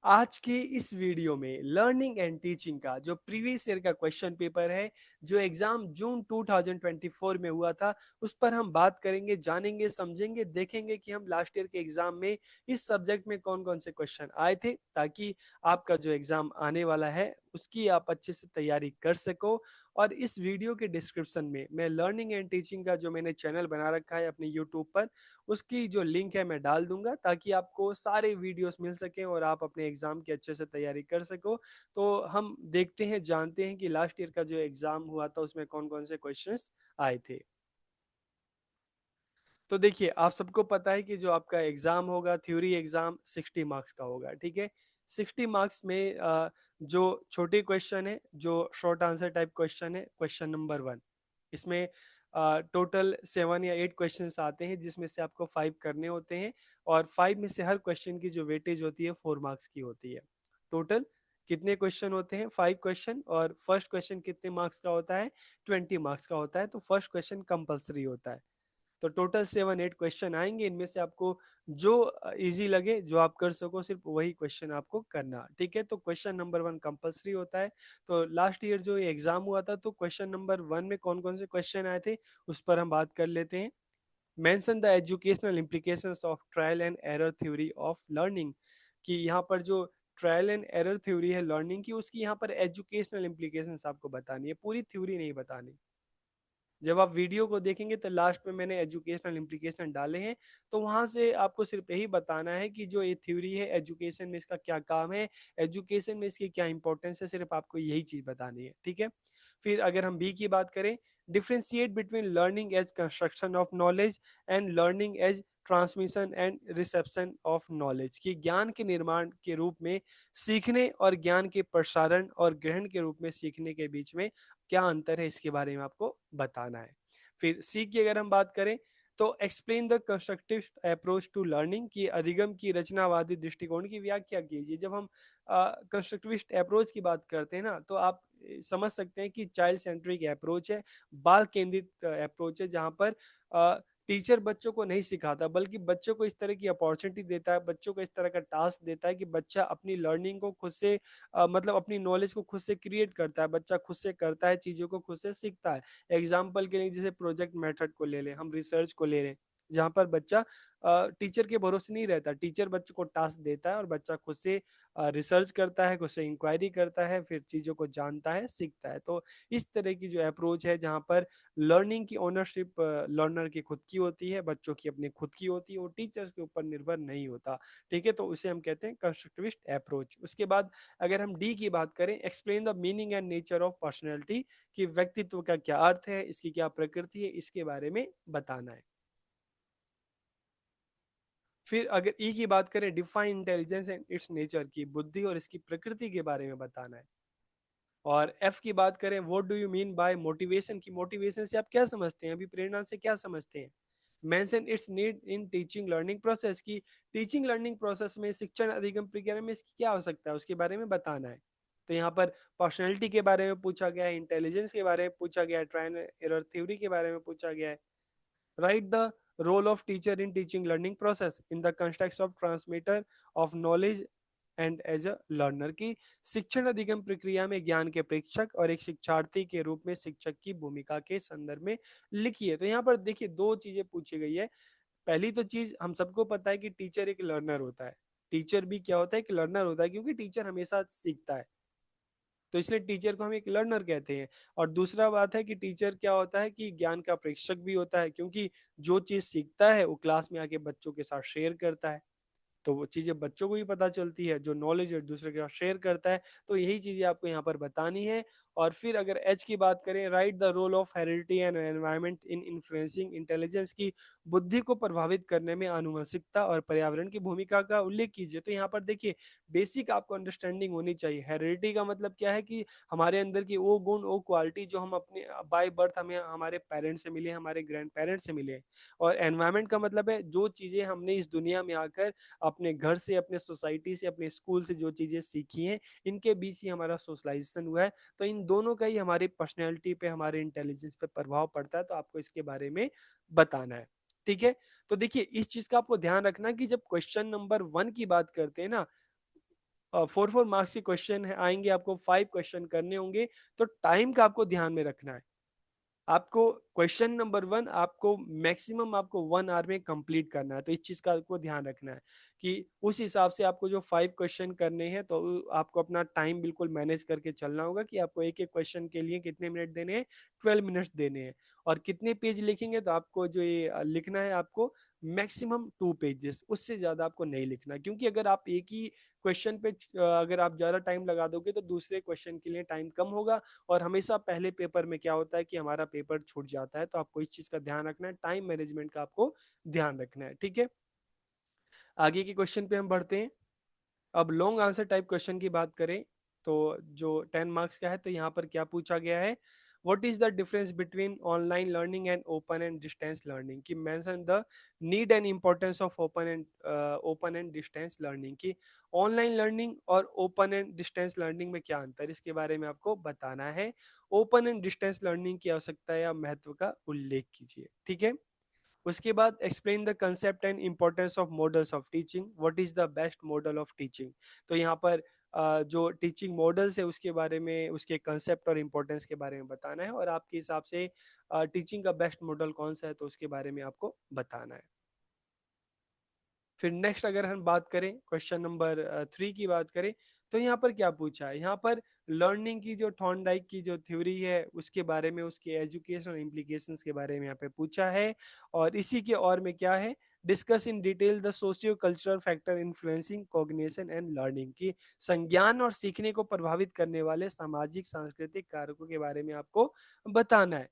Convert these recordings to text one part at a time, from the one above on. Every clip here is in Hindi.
आज की इस वीडियो में लर्निंग एंड टीचिंग का जो प्रीवियस ईयर का क्वेश्चन पेपर है, जो एग्जाम जून 2024 में हुआ था, उस पर हम बात करेंगे, जानेंगे, समझेंगे, देखेंगे कि हम लास्ट ईयर के एग्जाम में इस सब्जेक्ट में कौन कौन से क्वेश्चन आए थे, ताकि आपका जो एग्जाम आने वाला है उसकी आप अच्छे से तैयारी कर सको। और इस वीडियो के डिस्क्रिप्शन में मैं लर्निंग एंड टीचिंग का जो मैंने चैनल बना रखा है अपने यूट्यूब पर, उसकी जो लिंक है मैं डाल दूंगा, ताकि आपको सारे वीडियोस मिल सकें और आप अपने एग्जाम की अच्छे से तैयारी कर सको। तो हम देखते हैं, जानते हैं कि लास्ट ईयर का जो एग्जाम हुआ था उसमें कौन कौन से क्वेश्चंस आए थे। तो देखिए, आप सबको पता है कि जो आपका एग्जाम होगा, थ्योरी एग्जाम 60 मार्क्स का होगा, ठीक है। 60 मार्क्स में जो छोटे क्वेश्चन है, जो शॉर्ट आंसर टाइप क्वेश्चन है, क्वेश्चन नंबर 1, इसमें टोटल 7 या 8 क्वेश्चन आते हैं, जिसमें से आपको 5 करने होते हैं। और 5 में से हर क्वेश्चन की जो वेटेज होती है 4 मार्क्स की होती है। टोटल कितने क्वेश्चन होते हैं? 5 क्वेश्चन। और फर्स्ट क्वेश्चन कितने मार्क्स का होता है? 20 मार्क्स का होता है। तो फर्स्ट क्वेश्चन कंपल्सरी होता है। तो टोटल 7 8 क्वेश्चन आएंगे, इनमें से आपको जो इजी लगे, जो आप कर सको, सिर्फ वही क्वेश्चन आपको करना, ठीक है। तो क्वेश्चन नंबर 1 कंपलसरी होता है। तो लास्ट ईयर जो एग्जाम हुआ था, तो क्वेश्चन नंबर 1 में कौन कौन से क्वेश्चन आए थे उस पर हम बात कर लेते हैं। Mention the educational implications of trial and error theory of learning, कि यहाँ पर जो ट्रायल एंड एरर थ्योरी है लर्निंग की, उसकी यहाँ पर एजुकेशनल इम्प्लीकेशंस आपको बतानी है, पूरी थ्योरी नहीं बतानी। जब आप वीडियो को देखेंगे तो लास्ट में मैंने एजुकेशनल इम्प्लीकेशन डाले हैं, तो वहां से आपको सिर्फ यही बताना है कि जो ये थ्योरी है, एजुकेशन में इसका क्या काम है, एजुकेशन में इसकी क्या इंपॉर्टेंस है, सिर्फ आपको यही चीज बतानी है, ठीक है। फिर अगर हम बी की बात करें, differentiate between learning as construction of knowledge and learning as transmission and reception of knowledge, की ज्ञान के निर्माण के रूप में सीखने और ज्ञान के प्रसारण और ग्रहण के रूप में सीखने के बीच में क्या अंतर है, इसके बारे में आपको बताना है। फिर सी की अगर हम बात करें, तो explain the constructive approach to learning, की अधिगम की रचनावादी दृष्टिकोण की व्याख्या कीजिए। जब हम कंस्ट्रक्टिविस्ट अप्रोच की बात करते हैं ना, तो आप समझ सकते हैं कि चाइल्ड सेंट्रिक अप्रोच है, बाल केंद्रित अप्रोच है, जहां पर टीचर बच्चों को नहीं सिखाता, बल्कि बच्चों को इस तरह की अपॉर्चुनिटी देता है, बच्चों को इस तरह का टास्क देता है कि बच्चा अपनी लर्निंग को खुद से मतलब अपनी नॉलेज को खुद से क्रिएट करता है, बच्चा खुद से करता है, चीज़ों को खुद से सीखता है। एग्जाम्पल के लिए जैसे प्रोजेक्ट मेथड को ले लें, हम रिसर्च को ले लें, जहाँ पर बच्चा टीचर के भरोसे नहीं रहता, टीचर बच्चे को टास्क देता है और बच्चा खुद से रिसर्च करता है, खुद से इंक्वायरी करता है, फिर चीज़ों को जानता है, सीखता है। तो इस तरह की जो अप्रोच है, जहाँ पर लर्निंग की ओनरशिप लर्नर की खुद की होती है, बच्चों की अपनी खुद की होती है, वो टीचर्स के ऊपर निर्भर नहीं होता, ठीक है। तो उसे हम कहते हैं कंस्ट्रक्टिविस्ट अप्रोच। उसके बाद अगर हम डी की बात करें, explain the meaning and nature of personality, कि व्यक्तित्व का क्या अर्थ है, इसकी क्या प्रकृति है, इसके बारे में बताना है। फिर अगर ई की बात करें, define intelligence and it's nature, की बुद्धि और इसकी प्रकृति के बारे में बताना है। और एफ की बात करें, what do you mean by motivation, की मोटिवेशन से आप क्या समझते हैं, अभी प्रेरणा से क्या समझते हैं। Mention it's need in teaching learning process, की टीचिंग लर्निंग प्रोसेस में, शिक्षण अधिगम प्रक्रिया में इसकी क्या आवश्यकता है, उसके बारे में बताना है। तो यहाँ पर पर्सनैलिटी के बारे में पूछा गया है, इंटेलिजेंस के बारे में पूछा गया है, ट्रायल एरर थ्योरी के बारे में पूछा गया है। Write the role of teacher in teaching learning process in the context of transmitter of knowledge and as a learner, की शिक्षण अधिगम प्रक्रिया में ज्ञान के प्रेक्षक और एक शिक्षार्थी के रूप में शिक्षक की भूमिका के संदर्भ में लिखिए। तो यहाँ पर देखिए, दो चीजें पूछी गई है। पहली तो चीज हम सबको पता है कि टीचर एक लर्नर होता है, टीचर भी क्या होता है, एक लर्नर होता है, क्योंकि टीचर हमेशा सीखता है, तो इसलिए टीचर को हम एक लर्नर कहते हैं। और दूसरा बात है कि टीचर क्या होता है, कि ज्ञान का प्रेषक भी होता है, क्योंकि जो चीज सीखता है वो क्लास में आके बच्चों के साथ शेयर करता है, तो वो चीजें बच्चों को भी पता चलती है, जो नॉलेज एक दूसरे के साथ शेयर करता है। तो यही चीजें आपको यहाँ पर बतानी है। और फिर अगर एच की बात करें, write the role of heredity and environment in influencing intelligence, की बुद्धि को प्रभावित करने में आनुवंशिकता और पर्यावरण की भूमिका का उल्लेख कीजिए। तो यहाँ पर देखिए, बेसिक आपको अंडरस्टैंडिंग होनी चाहिए। हेरिडिटी का मतलब क्या है, कि हमारे अंदर की वो गुण, वो क्वालिटी जो हम अपने बाय बर्थ हमें हमारे पेरेंट्स से मिले, हमारे ग्रैंड पेरेंट्स से मिले। और एनवायरनमेंट का मतलब है जो चीजें हमने इस दुनिया में आकर अपने घर से, अपने सोसाइटी से, अपने स्कूल से जो चीजें सीखी हैं, इनके बीच ही हमारा सोशलाइजेशन हुआ है। तो इन दोनों का ही हमारी पर्सनैलिटी पे, हमारे इंटेलिजेंस पे प्रभाव पड़ता है। तो आपको इसके बारे में बताना है, ठीक है। तो देखिए, इस चीज का आपको ध्यान रखना कि जब क्वेश्चन नंबर 1 की बात करते हैं ना, फोर फोर मार्क्स के क्वेश्चन है आएंगे, आपको 5 क्वेश्चन करने होंगे, तो टाइम का आपको ध्यान में रखना है। आपको क्वेश्चन नंबर 1 आपको मैक्सिमम आपको 1 आवर में कंप्लीट करना है, तो इस चीज का आपको ध्यान रखना है कि उस हिसाब से आपको जो 5 क्वेश्चन करने हैं, तो आपको अपना टाइम बिल्कुल मैनेज करके चलना होगा कि आपको एक एक क्वेश्चन के लिए कितने मिनट देने हैं, 12 मिनट्स देने हैं। और कितने पेज लिखेंगे, तो आपको जो ये लिखना है आपको मैक्सिमम 2 पेजेस, उससे ज्यादा आपको नहीं लिखना, क्योंकि अगर आप एक ही क्वेश्चन पे अगर आप ज्यादा टाइम लगा दोगे तो दूसरे क्वेश्चन के लिए टाइम कम होगा, और हमेशा पहले पेपर में क्या होता है कि हमारा पेपर छूट जाता है। तो आपको इस चीज का ध्यान रखना है, टाइम मैनेजमेंट का आपको ध्यान रखना है, ठीक है। आगे के क्वेश्चन पे हम बढ़ते हैं। अब लॉन्ग आंसर टाइप क्वेश्चन की बात करें, तो जो 10 मार्क्स का है, तो यहाँ पर क्या पूछा गया है, what is the difference between online learning and open and distance learning, की mention the need and importance of open and distance learning, की ऑनलाइन लर्निंग और ओपन एंड डिस्टेंस लर्निंग में क्या अंतर, इसके बारे में आपको बताना है। ओपन एंड डिस्टेंस लर्निंग की आवश्यकता या महत्व का उल्लेख कीजिए, ठीक है। उसके बाद explain the concept and importance of models of teaching, what is the best model of teaching. तो यहाँ पर जो टीचिंग मॉडल्स है उसके बारे में, उसके कंसेप्ट और इम्पोर्टेंस के बारे में बताना है, और आपके हिसाब से टीचिंग का बेस्ट मॉडल कौन सा है, तो उसके बारे में आपको बताना है। फिर नेक्स्ट अगर हम बात करें क्वेश्चन नंबर 3 की बात करें, तो यहाँ पर क्या पूछा है, यहाँ पर लर्निंग की जो थॉर्नडाइक की जो थ्योरी है उसके बारे में, उसके एजुकेशनल इम्प्लीकेशंस के बारे में यहाँ पे पूछा है। और इसी के और में क्या है, discuss in detail the socio cultural factor influencing cognition and learning, की संज्ञान और सीखने को प्रभावित करने वाले सामाजिक सांस्कृतिक कारकों के बारे में आपको बताना है,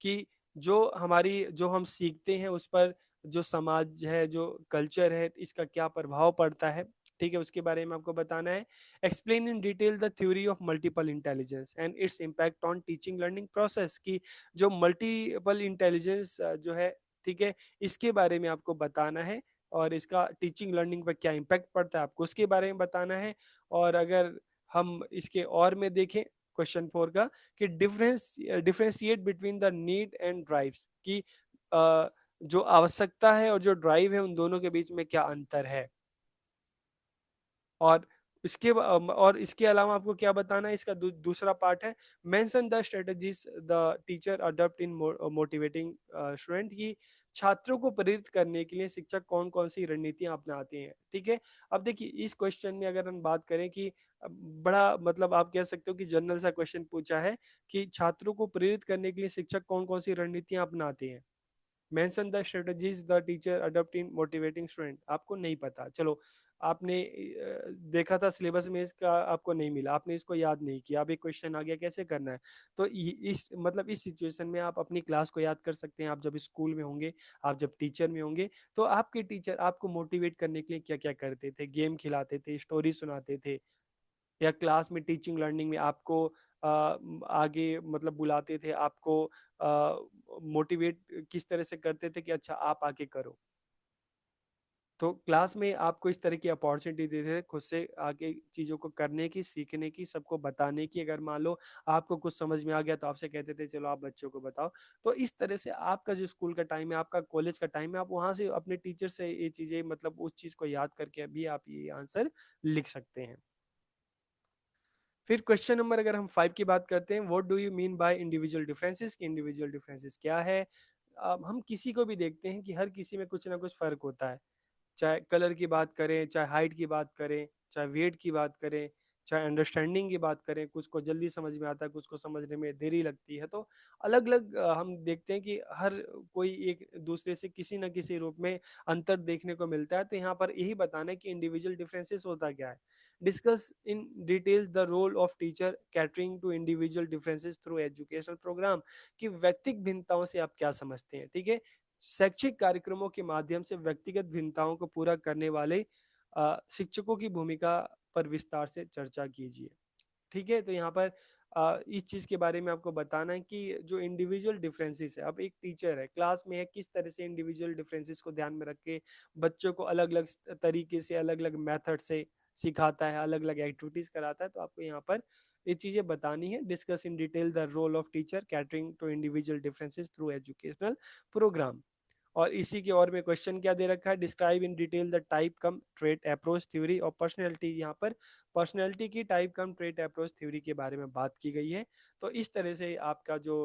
कि जो हम सीखते हैं उस पर जो समाज है, जो कल्चर है, इसका क्या प्रभाव पड़ता है, ठीक है, उसके बारे में आपको बताना है। Explain in detail the theory of multiple intelligence and its impact on teaching learning process, की जो मल्टीपल इंटेलिजेंस जो है, ठीक है, इसके बारे में आपको बताना है, और इसका टीचिंग लर्निंग पर क्या इम्पैक्ट पड़ता है आपको उसके बारे में बताना है। और अगर हम इसके और में देखें क्वेश्चन 4 का, कि differentiate between the need and drives, की जो आवश्यकता है और जो ड्राइव है उन दोनों के बीच में क्या अंतर है। और इसके अलावा आपको क्या बताना है, इसका दूसरा पार्ट है, mention the strategies the teacher adopt in motivating student, की छात्रों को प्रेरित करने के लिए शिक्षक कौन कौन सी रणनीतियां अपनाते हैं, ठीक है। अब देखिए इस क्वेश्चन में अगर हम बात करें कि बड़ा मतलब आप कह सकते हो कि जनरल सा क्वेश्चन पूछा है, कि छात्रों को प्रेरित करने के लिए शिक्षक कौन कौन सी रणनीतियां अपनाते हैं। Mention the strategies the teacher adopt in motivating student, आपको नहीं पता, चलो आपने देखा था सिलेबस में, इसका आपको नहीं मिला, आपने इसको याद नहीं किया, अब एक क्वेश्चन आ गया कैसे करना है। तो इस मतलब इस सिचुएशन में आप अपनी क्लास को याद कर सकते हैं, आप जब स्कूल में होंगे, आप जब टीचर में होंगे, तो आपके टीचर आपको मोटिवेट करने के लिए क्या क्या करते थे, गेम खिलाते थे, स्टोरी सुनाते थे, या क्लास में टीचिंग लर्निंग में आपको आगे मतलब बुलाते थे, आपको मोटिवेट किस तरह से करते थे कि अच्छा आप आके करो। तो क्लास में आपको इस तरह की अपॉर्चुनिटी देते थे खुद से आगे चीज़ों को करने की, सीखने की, सबको बताने की। अगर मान लो आपको कुछ समझ में आ गया तो आपसे कहते थे चलो आप बच्चों को बताओ। तो इस तरह से आपका जो स्कूल का टाइम है, आपका कॉलेज का टाइम है, आप वहाँ से अपने टीचर से ये चीज़ें मतलब उस चीज़ को याद करके भी आप ये आंसर लिख सकते हैं। फिर क्वेश्चन नंबर अगर हम 5 की बात करते हैं, what do you mean by individual differences, कि इंडिविजुअल डिफरेंसेस क्या है। अब हम किसी को भी देखते हैं कि हर किसी में कुछ ना कुछ फर्क होता है, चाहे कलर की बात करें, चाहे हाइट की बात करें, चाहे वेट की बात करें, चाहे अंडरस्टैंडिंग की बात करें, कुछ को जल्दी समझ में आता है, कुछ को समझने में देरी लगती है। तो अलग अलग हम देखते हैं कि हर कोई एक दूसरे से किसी न किसी रूप में अंतर देखने को मिलता है। तो यहाँ पर यही बताना है कि इंडिविजुअल डिफरेंसेस होता क्या है। Discuss in detail the role of teacher catering to individual differences through educational programme, कि व्यक्तिगत भिन्नताओं से आप क्या समझते हैं, ठीक है। शैक्षिक कार्यक्रमों के माध्यम से व्यक्तिगत भिन्नताओं को पूरा करने वाले शिक्षकों की भूमिका पर विस्तार से चर्चा कीजिए, ठीक है। तो यहाँ पर इस चीज के बारे में आपको बताना है कि जो इंडिविजुअल डिफरेंसेस है, अब एक टीचर है क्लास में है, किस तरह से इंडिविजुअल डिफरेंसेस को ध्यान में रख के बच्चों को अलग अलग तरीके से, अलग अलग मेथड से सिखाता है, अलग अलग एक्टिविटीज कराता है। तो आपको यहाँ पर ये चीजें बतानी है। Discuss in detail the role of teacher catering to individual differences through educational programme. और इसी के और में क्वेश्चन क्या दे रखा है, describe in detail the type come trait approach theory और पर्सनैलिटी। यहाँ पर पर्सनैलिटी की टाइप कम ट्रेट अप्रोच थ्योरी के बारे में बात की गई है। तो इस तरह से आपका जो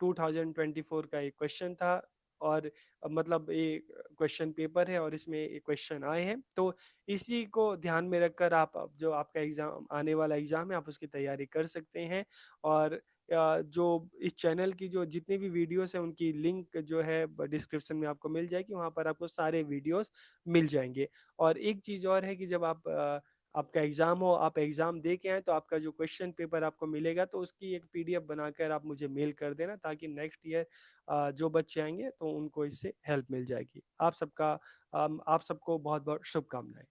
2024 का एक क्वेश्चन था, और मतलब ये क्वेश्चन पेपर है और इसमें ये क्वेश्चन आए हैं। तो इसी को ध्यान में रखकर आप जो आपका एग्जाम आने वाला एग्जाम है आप उसकी तैयारी कर सकते हैं। और जो इस चैनल की जो जितनी भी वीडियोस हैं उनकी लिंक जो है डिस्क्रिप्शन में आपको मिल जाएगी, वहाँ पर आपको सारे वीडियोस मिल जाएंगे। और एक चीज़ और है कि जब आप आपका एग्जाम हो, आप एग्जाम दे के आए, तो आपका जो क्वेश्चन पेपर आपको मिलेगा तो उसकी एक पीडीएफ बनाकर आप मुझे मेल कर देना, ताकि नेक्स्ट ईयर जो बच्चे आएंगे तो उनको इससे हेल्प मिल जाएगी। आप सबको बहुत बहुत शुभकामनाएं।